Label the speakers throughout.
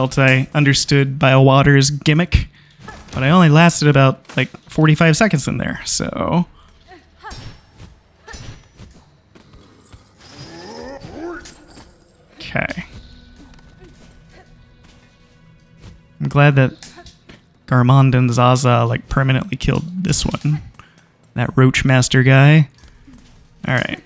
Speaker 1: felt I understood Biowater's gimmick, but I only lasted about like 45 seconds in there, so... Okay. I'm glad that Garmond and Zaza like permanently killed this one. That Roach Master guy. Alright.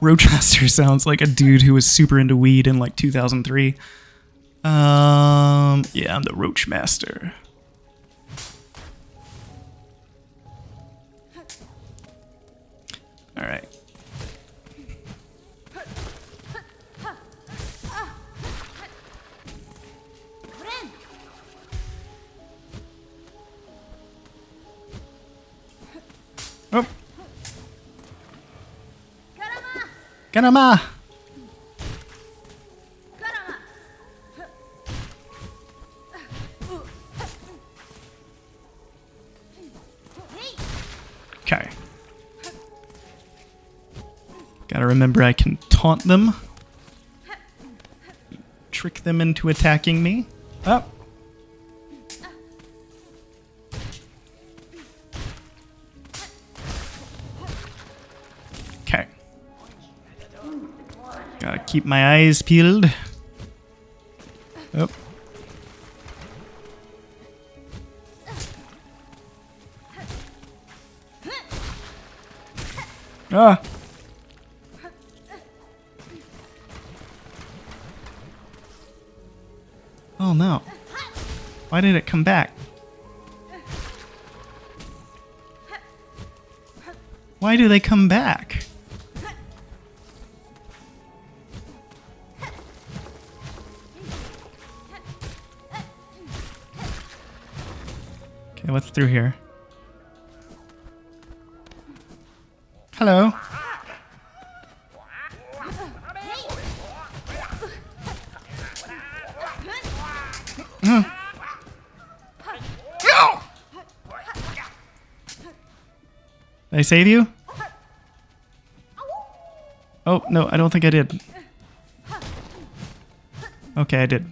Speaker 1: Roach Master sounds like a dude who was super into weed in like 2003. Yeah, I'm the Roach Master. Alright. Oh. Ganama! Okay. Gotta remember I can taunt them. Trick them into attacking me. Oh. Okay. Gotta keep my eyes peeled. Oh. Ah. Oh no. Why did it come back? Why do they come back? Okay, what's through here? Hello. No! Did I save you? Oh, no, I don't think I did. Okay, I did.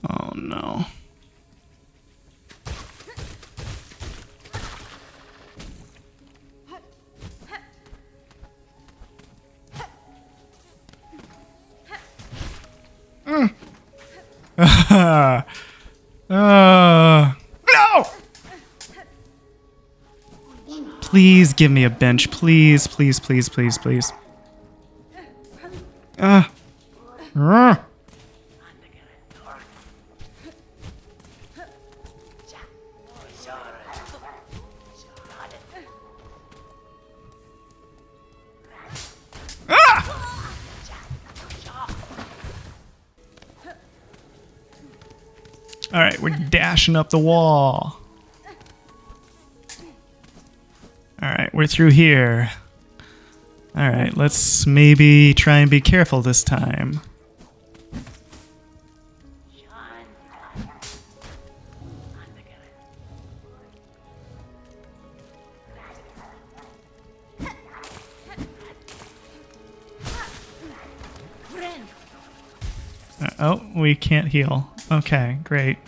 Speaker 1: Oh, no. No! Please give me a bench. Please, please, please, please, please. Alright, we're dashing up the wall. Alright, we're through here. Alright, let's maybe try and be careful this time. Oh, we can't heal. Okay, great.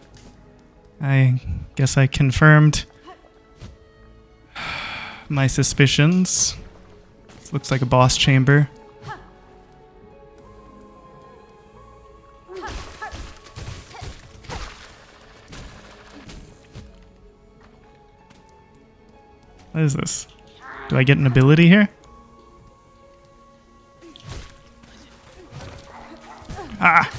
Speaker 1: I guess I confirmed my suspicions. This looks like a boss chamber. What is this? Do I get an ability here? Ah!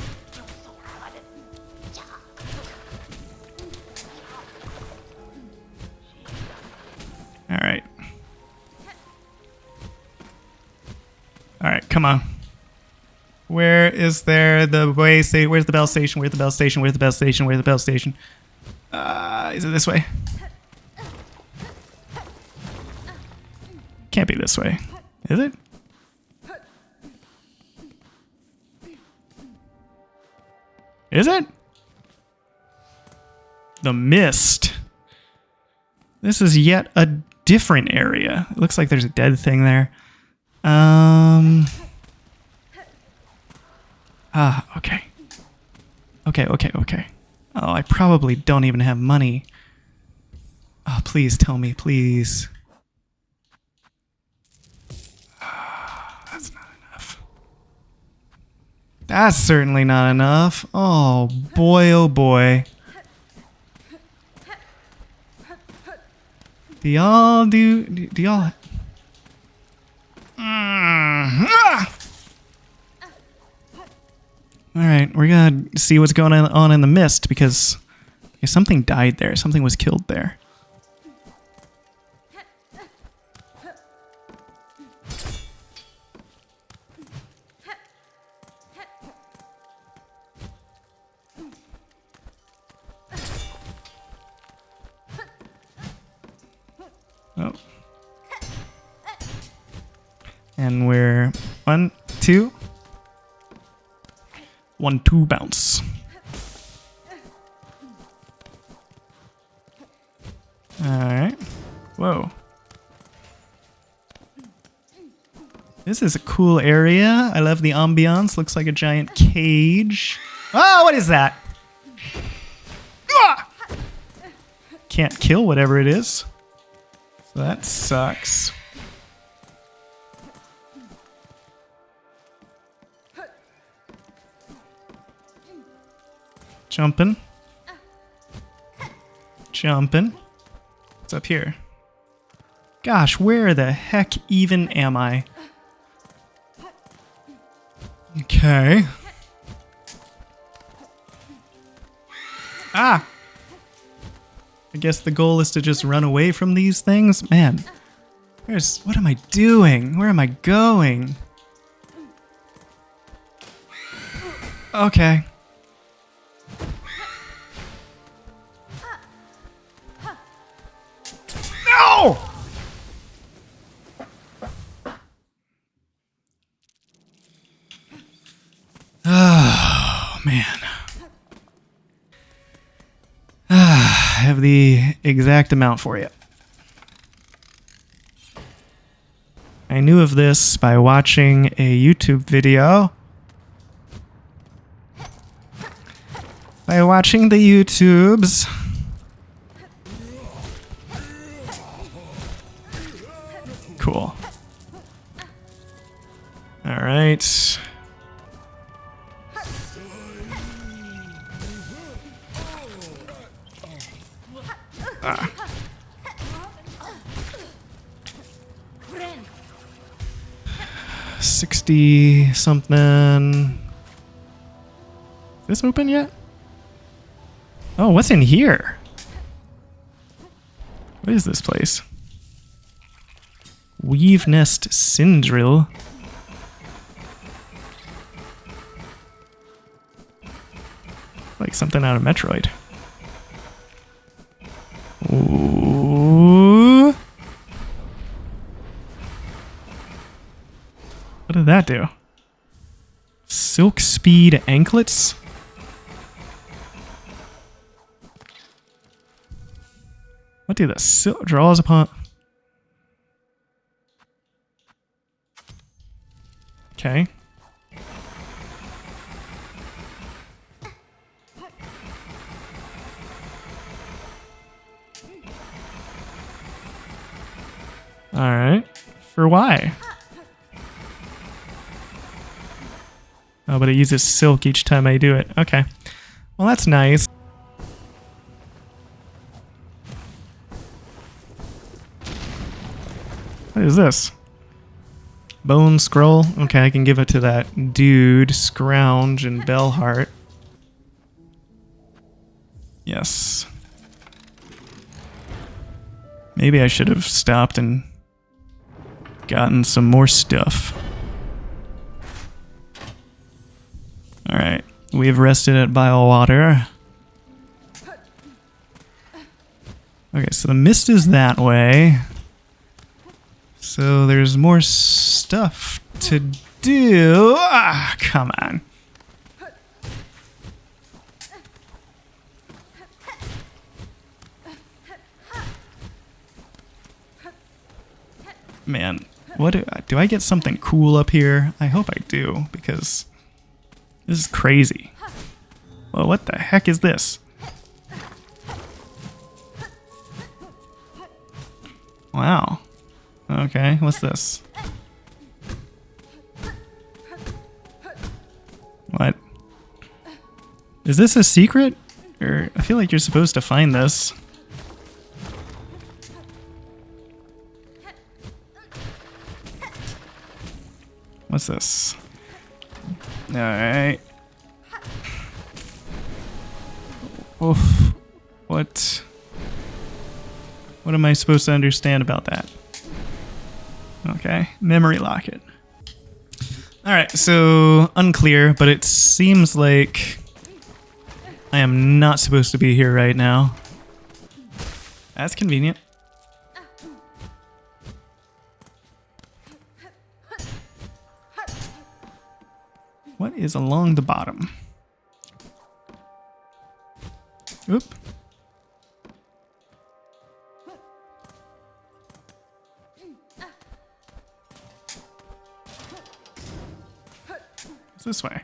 Speaker 1: Alright. Alright, come on. Where is there the way? Say, where's the bell station? Where's the bell station? Where's the bell station? Where's the bell station? Is it this way? Can't be this way. Is it? Is it? The mist. This is yet a different area. It looks like there's a dead thing there. Okay. Okay. Oh, I probably don't even have money. Oh, please tell me, please. That's not enough. That's certainly not enough. Oh boy, oh boy. Do y'all do y'all... Alright, we're gonna see what's going on in the mist, because something died there. Something was killed there. Oh. And we're 1, 2. 1, 2 bounce. Alright. Whoa. This is a cool area. I love the ambiance. Looks like a giant cage. Oh, what is that? Ah! Can't kill whatever it is. So that sucks. Jumping. What's up here? Gosh, where the heck even am I? Okay. Ah! I guess the goal is to just run away from these things? Man, what am I doing? Where am I going? Okay. No! Oh, man. I have the exact amount for you. I knew of this by watching a YouTube video. By watching the YouTubes. Cool. All right. Ah. 60 something. Is this open yet? Oh, what's in here? What is this place? Weave Nest Sindrill. Like something out of Metroid. Ooh. What did that do? Silk Speed Anklets? What do the silk draws upon? Okay. Alright. For why? Oh, but it uses silk each time I do it. Okay. Well, that's nice. What is this? Bone scroll? Okay, I can give it to that dude, Scrounge and Bellheart. Yes. Maybe I should have stopped and gotten some more stuff. Alright, we've rested at Biowater. Okay, so the mist is that way. So there's more stuff to do. Ah, come on. Man, What do I get something cool up here? I hope I do, because this is crazy. Well, what the heck is this? Wow. Okay, what's this? What? Is this a secret? Or I feel like you're supposed to find this. What's this? Alright. Oof. What am I supposed to understand about that? Okay, memory locket. Alright, so unclear, but it seems like I am not supposed to be here right now. That's convenient. What is along the bottom? Oop. It's this way.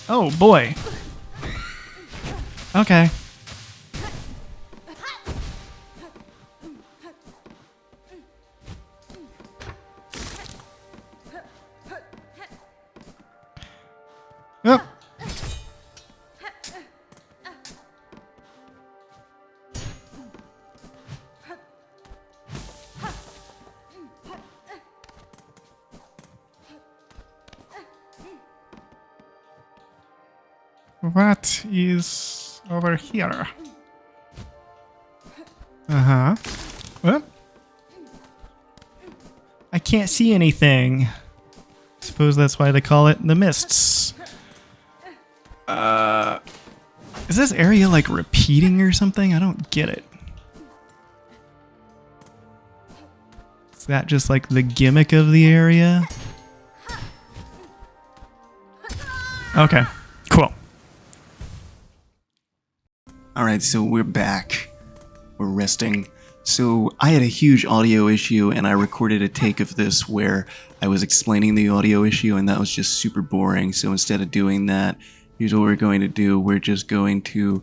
Speaker 1: Oh boy. Okay. Yep. What is over here? Uh-huh. What? I can't see anything. Suppose that's why they call it the mists. Is this area like repeating or something? I don't get it. Is that just like the gimmick of the area? Okay, cool.
Speaker 2: Alright, so we're back. We're resting. So I had a huge audio issue and I recorded a take of this where I was explaining the audio issue and that was just super boring. So instead of doing that, here's what we're going to do. We're just going to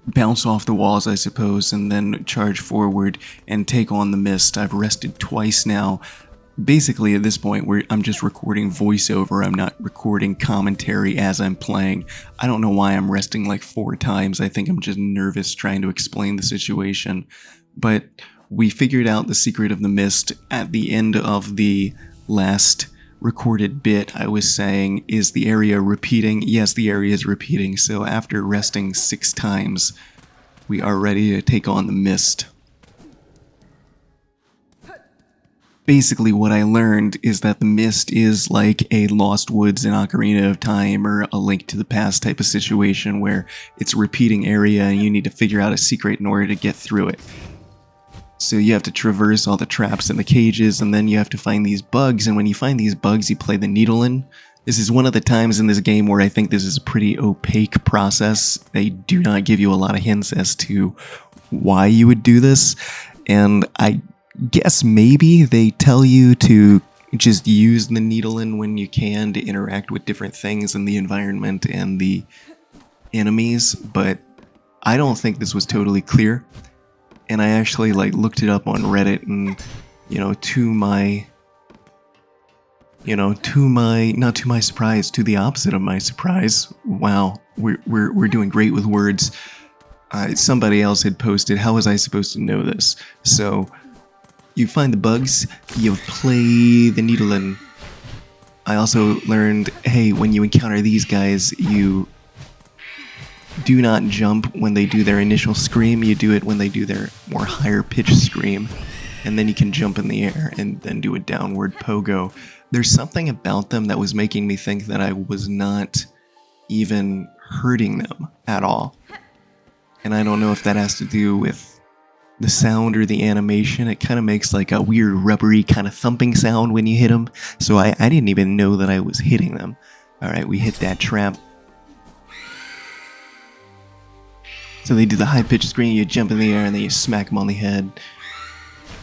Speaker 2: bounce off the walls, I suppose, and then charge forward and take on the mist. I've rested twice now. Basically, at this point, I'm just recording voiceover. I'm not recording commentary as I'm playing. I don't know why I'm resting like 4 times. I think I'm just nervous trying to explain the situation. But we figured out the secret of the mist at the end of the last recorded bit. I was saying, is the area repeating? Yes, the area is repeating. So after resting 6 times, we are ready to take on the mist. Basically, what I learned is that the mist is like a Lost Woods and Ocarina of Time or a Link to the Past type of situation where it's a repeating area and you need to figure out a secret in order to get through it. So you have to traverse all the traps and the cages, and then you have to find these bugs, and when you find these bugs, you play the needle in. This is one of the times in this game where I think this is a pretty opaque process. They do not give you a lot of hints as to why you would do this, and I guess maybe they tell you to just use the needle in when you can to interact with different things in the environment and the enemies, but I don't think this was totally clear. And I actually like looked it up on Reddit, and not to my surprise, to the opposite of my surprise. Wow, we're doing great with words. Somebody else had posted, how was I supposed to know this? So you find the bugs, you play the needle in. I also learned, hey, when you encounter these guys, you do not jump when they do their initial scream, you do it when they do their more higher pitched scream, and then you can jump in the air and then do a downward pogo. There's something about them that was making me think that I was not even hurting them at all. And I don't know if that has to do with the sound or the animation. It kind of makes like a weird rubbery kind of thumping sound when you hit them. So I didn't even know that I was hitting them. Alright, we hit that trap. So they do the high-pitched scream, you jump in the air, and then you smack them on the head,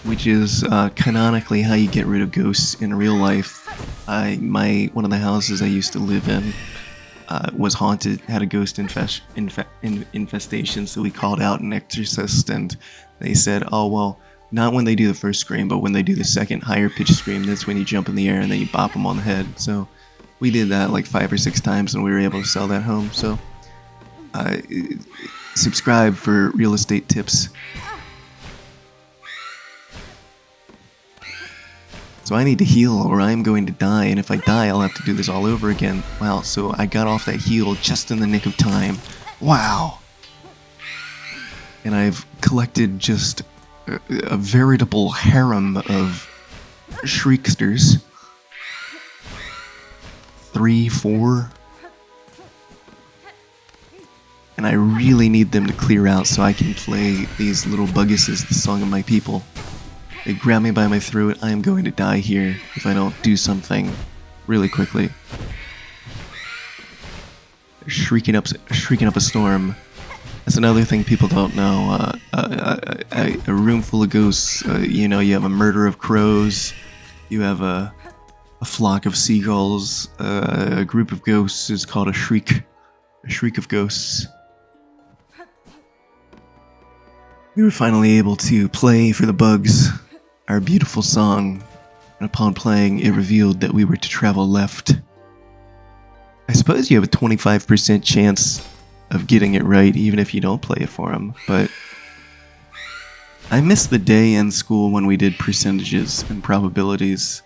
Speaker 2: which is canonically how you get rid of ghosts in real life. One of the houses I used to live in was haunted, had a ghost infestation, so we called out an exorcist, and they said, oh, well, not when they do the first scream, but when they do the second higher pitched scream, that's when you jump in the air and then you bop them on the head. So we did that like 5 or 6 times, and we were able to sell that home. So subscribe for real estate tips. So I need to heal or I'm going to die, and if I die, I'll have to do this all over again. Wow, so I got off that heal just in the nick of time. Wow. And I've collected just a veritable harem of shrieksters. 3, 4. And I really need them to clear out so I can play these little bugguses, the song of my people. They grab me by my throat. I am going to die here if I don't do something really quickly. They're shrieking up a storm. That's another thing people don't know. A room full of ghosts. You have a murder of crows. You have a flock of seagulls. A group of ghosts is called a shriek. A shriek of ghosts. We were finally able to play for the bugs our beautiful song, and upon playing, it revealed that we were to travel left. I suppose you have a 25% chance of getting it right, even if you don't play it for them, but I miss the day in school when we did percentages and probabilities.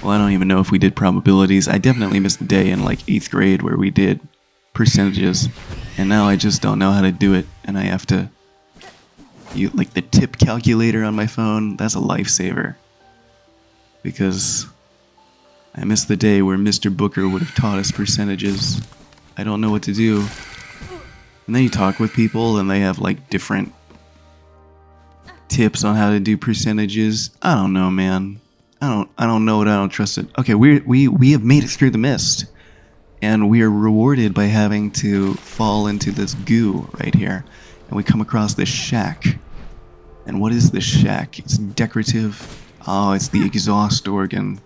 Speaker 2: Well, I don't even know if we did probabilities. I definitely missed the day in like 8th grade where we did percentages, and now I just don't know how to do it, and I have to like the tip calculator on my phone. That's a lifesaver, because I miss the day where Mr. Booker would have taught us percentages. I don't know what to do. And then you talk with people and they have like different tips on how to do percentages. I don't know, man. I don't know it. I don't trust it. Okay, we have made it through the mist, and we are rewarded by having to fall into this goo right here. And we come across this shack. And what is this shack? It's decorative. Oh, it's the exhaust organ.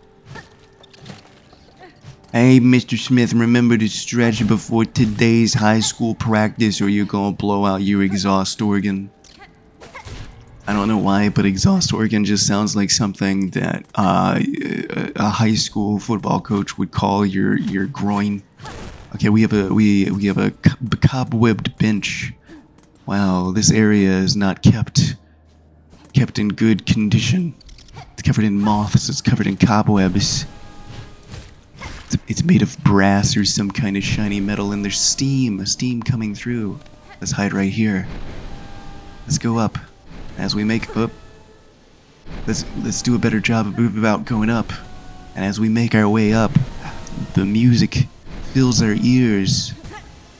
Speaker 2: Hey, Mr. Smith, remember to stretch before today's high school practice or you're gonna blow out your exhaust organ. I don't know why, but exhaust organ just sounds like something that a high school football coach would call your groin. Okay, we have a cobwebbed bench. Wow, this area is not kept in good condition. It's covered in moths, it's covered in cobwebs. It's made of brass or some kind of shiny metal, and there's steam coming through. Let's hide right here. Let's go up. As we make up, let's do a better job about going up. And as we make our way up, the music fills our ears.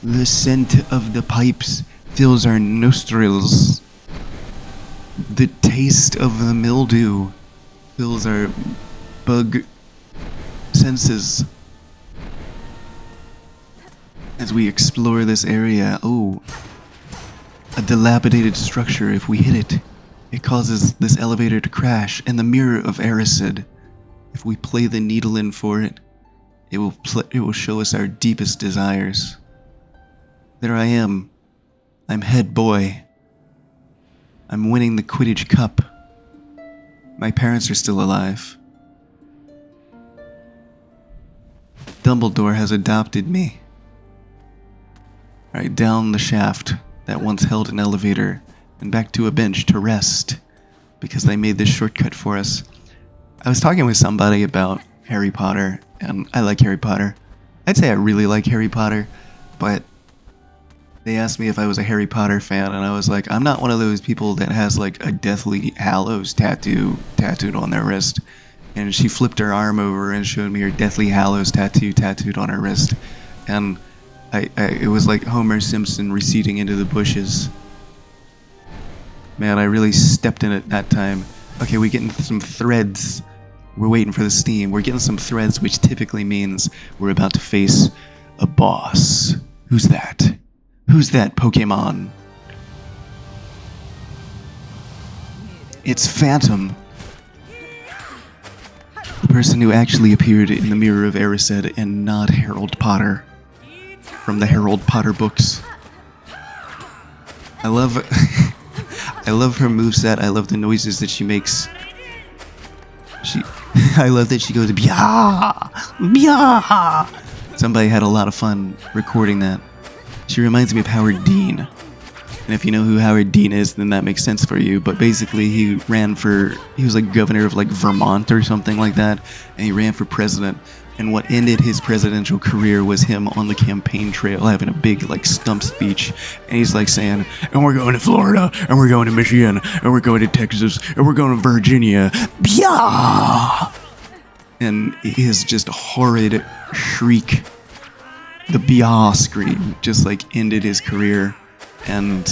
Speaker 2: The scent of the pipes fills our nostrils. The taste of the mildew fills our bug senses. As we explore this area, a dilapidated structure. If we hit it, it causes this elevator to crash. And the mirror of Erised, if we play the needle in for it, it will show us our deepest desires. There I am. I'm head boy. I'm winning the Quidditch Cup. My parents are still alive. Dumbledore has adopted me. Right down the shaft that once held an elevator and back to a bench to rest, because they made this shortcut for us. I was talking with somebody about Harry Potter, and I like Harry Potter. I'd say I really like Harry Potter, but they asked me if I was a Harry Potter fan, and I was like, I'm not one of those people that has like a Deathly Hallows tattooed on their wrist. And she flipped her arm over and showed me her Deathly Hallows tattooed on her wrist. And it was like Homer Simpson receding into the bushes. Man, I really stepped in it that time. Okay, we getting some threads. We're waiting for the steam. We're getting some threads, which typically means we're about to face a boss. Who's that? Who's that Pokemon? It's Phantom. The person who actually appeared in the Mirror of Erised and not Harold Potter from the Harold Potter books. I love I love her moveset. I love the noises that she makes. I love that she goes bia bia. Somebody had a lot of fun recording that. She reminds me of Howard Dean. And if you know who Howard Dean is, then that makes sense for you. But basically, he was like governor of like Vermont or something like that. And he ran for president. And what ended his presidential career was him on the campaign trail having a big like stump speech. And he's like saying, and we're going to Florida, and we're going to Michigan, and we're going to Texas, and we're going to Virginia. Bia! And his just horrid shriek, the Bia scream, just like ended his career. And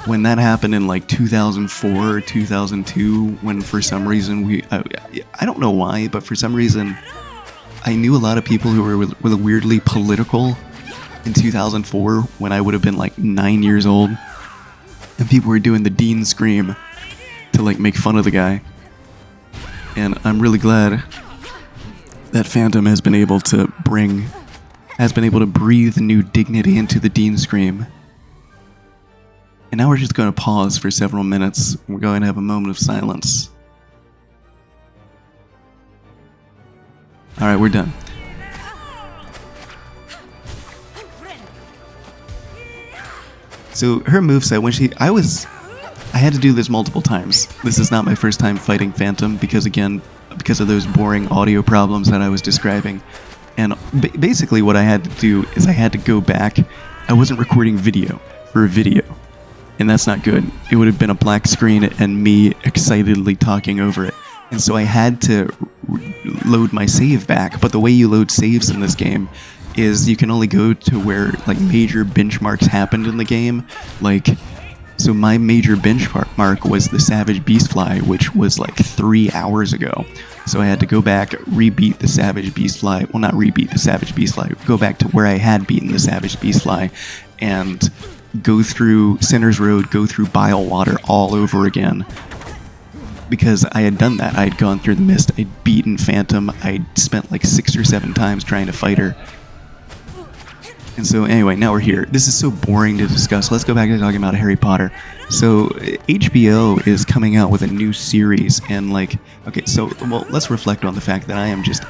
Speaker 2: when that happened in like 2004 or 2002, when for some reason I don't know why, but for some reason I knew a lot of people who were weirdly political in 2004 when I would have been like 9 years old. And people were doing the Dean scream to like make fun of the guy. And I'm really glad that Phantom has been able to breathe new dignity into the Dean scream. And now we're just going to pause for several minutes. We're going to have a moment of silence. Alright, we're done. So her moveset, I had to do this multiple times. This is not my first time fighting Phantom because of those boring audio problems that I was describing. And basically what I had to do is I had to go back. I wasn't recording video for a video. And that's not good. It would have been a black screen and me excitedly talking over it. And so I had to load my save back. But the way you load saves in this game is you can only go to where like major benchmarks happened in the game. Like, so my major benchmark was the Savage Beastfly, which was like 3 hours ago. So I had to go back, rebeat the Savage Beastfly. Well, not rebeat the Savage Beastfly. Go back to where I had beaten the Savage Beastfly and go through Sinner's Road, go through Bilewater all over again. Because I had done that. I had gone through the mist. I'd beaten Phantom. I'd spent like 6 or 7 times trying to fight her. And so anyway, now we're here. This is so boring to discuss. Let's go back to talking about Harry Potter. So HBO is coming out with a new series. And like, okay, so well, let's reflect on the fact that I am just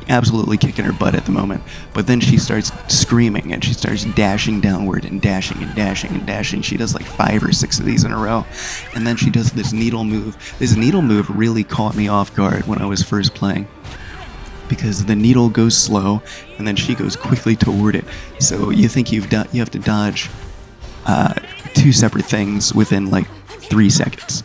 Speaker 2: absolutely kicking her butt at the moment. But then she starts screaming and she starts dashing downward and dashing and dashing and dashing. She does like 5 or 6 of these in a row. And then she does this needle move. This needle move really caught me off guard when I was first playing, because the needle goes slow and then she goes quickly toward it. So you think you have to dodge 2 separate things within like 3 seconds.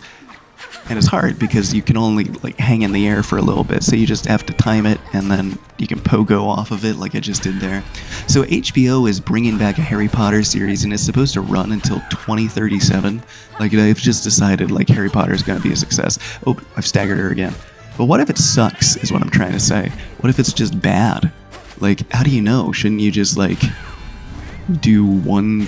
Speaker 2: And it's hard because you can only like hang in the air for a little bit, so you just have to time it, and then you can pogo off of it like I just did there. So HBO is bringing back a Harry Potter series, and it's supposed to run until 2037. Like they've just decided like Harry Potter is going to be a success. Oh, I've staggered her again. But what if it sucks is what I'm trying to say. What if it's just bad? Like, how do you know? Shouldn't you just like do one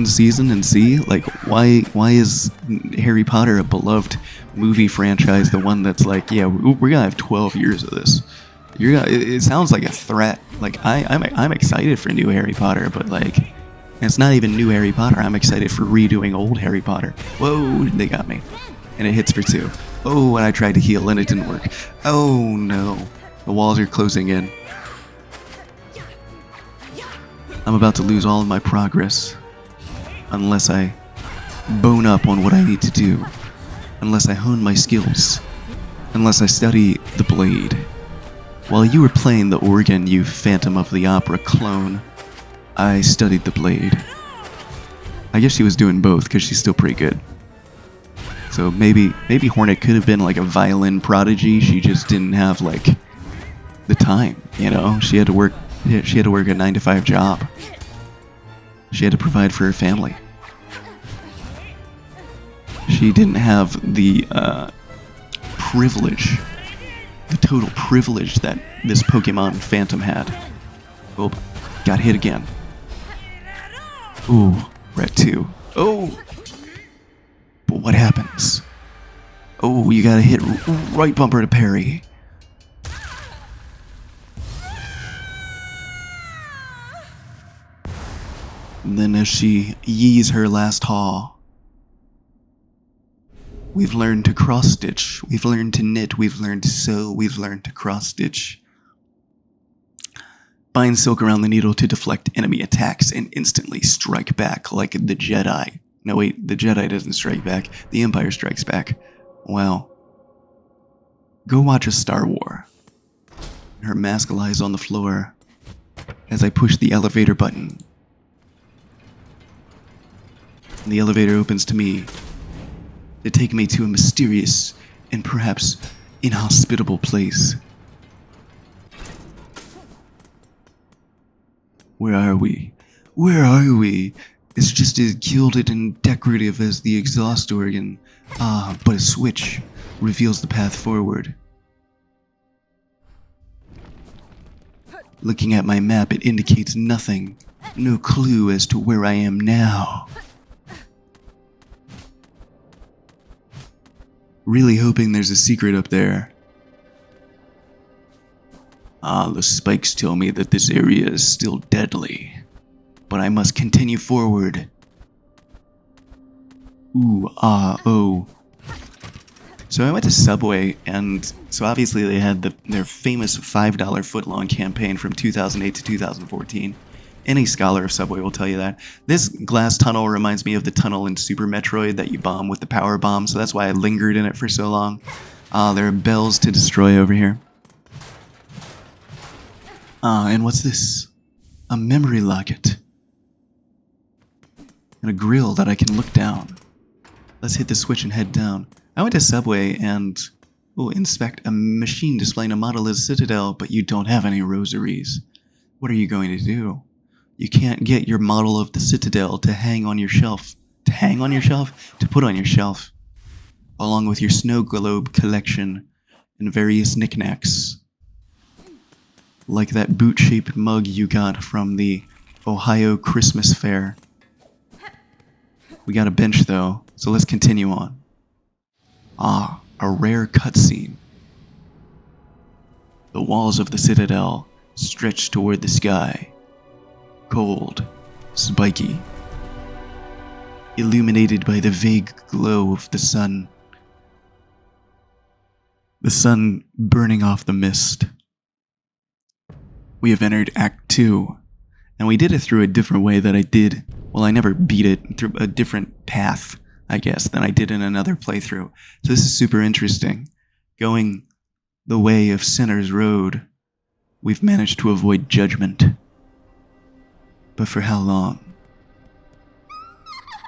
Speaker 2: season and see? Like, why is Harry Potter a beloved movie franchise, the one that's like, yeah, we're gonna have 12 years of this? It sounds like a threat. Like I'm excited for new Harry Potter, but like it's not even new Harry Potter. I'm excited for redoing old Harry Potter. Whoa, they got me. And it hits for 2. Oh, and I tried to heal and it didn't work. Oh no, the walls are closing in. I'm about to lose all of my progress unless I bone up on what I need to do, unless I hone my skills, unless I study the blade. While you were playing the organ, you Phantom of the Opera clone, I studied the blade. I guess she was doing both because she's still pretty good. So maybe Hornet could have been like a violin prodigy. She just didn't have like the time, you know? She had to work a 9-to-5 job. She had to provide for her family. She didn't have the privilege, the total privilege that this Pokemon Phantom had. Oh, got hit again. Ooh, we're at 2. Oh! But what happens Oh, you gotta hit right bumper to parry. And then as she yees her last haw, we've learned to cross-stitch, we've learned to knit, we've learned to sew, we've learned to cross-stitch. Bind silk around the needle to deflect enemy attacks and instantly strike back like the Jedi. No wait, the Jedi doesn't strike back, the Empire strikes back. Wow. Go watch a Star War. Her mask lies on the floor as I push the elevator button. And the elevator opens to me to take me to a mysterious and perhaps inhospitable place. Where are we? Where are we? It's just as gilded and decorative as the exhaust organ. Ah, but a switch reveals the path forward. Looking at my map, it indicates nothing. No clue as to where I am now. Really hoping there's a secret up there. Ah, the spikes tell me that this area is still deadly. But I must continue forward. Ooh, ah, oh. So I went to Subway, and so obviously they had their famous $5 footlong campaign from 2008 to 2014. Any scholar of Subway will tell you that. This glass tunnel reminds me of the tunnel in Super Metroid that you bomb with the power bomb, so that's why I lingered in it for so long. There are bells to destroy over here. And what's this? A memory locket. And a grill that I can look down. Let's hit the switch and head down. I went to Subway and inspect a machine displaying a model of the Citadel, but you don't have any rosaries. What are you going to do? You can't get your model of the Citadel to hang on your shelf. To hang on your shelf? To put on your shelf. Along with your snow globe collection and various knickknacks. Like that boot-shaped mug you got from the Ohio Christmas Fair. We got a bench though, so let's continue on. Ah, a rare cutscene. The walls of the Citadel stretch toward the sky. Cold, spiky, illuminated by the vague glow of the sun. The sun burning off the mist. We have entered Act 2, and we did it through a different way that I did. Well, I never beat it through a different path, I guess, than I did in another playthrough. So this is super interesting. Going the way of Sinner's Road, we've managed to avoid judgment. But for how long?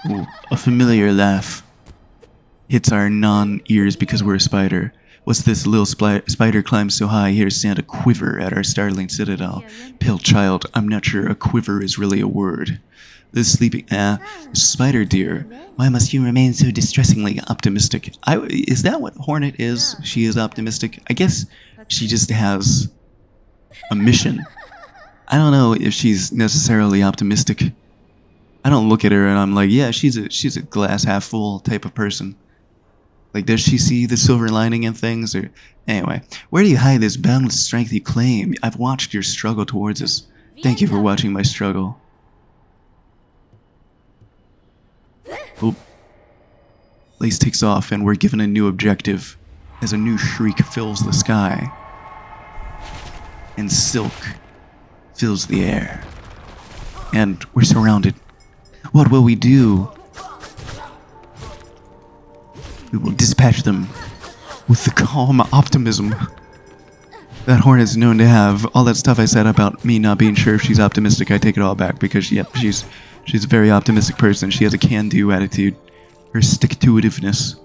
Speaker 2: Ooh, a familiar laugh hits our non-ears because we're a spider. What's this little spider climbs so high? Here's Santa quiver at our startling citadel. Pale child, I'm not sure a quiver is really a word. This sleeping, spider dear, why must you remain so distressingly optimistic? Is that what Hornet is? She is optimistic? I guess she just has a mission. I don't know if she's necessarily optimistic. I don't look at her and I'm like, yeah, she's a glass half full type of person. Like, does she see the silver lining in things? Or anyway, where do you hide this boundless strength you claim? I've watched your struggle towards us. Thank you for watching my struggle. Oop. Lace takes off and we're given a new objective as a new shriek fills the sky. And silk fills the air. And we're surrounded. What will we do? We will dispatch them with the calm optimism that Hornet's known to have. All that stuff I said about me not being sure if she's optimistic, I take it all back because, yep, she's a very optimistic person. She has a can-do attitude. Her stick-to-itiveness.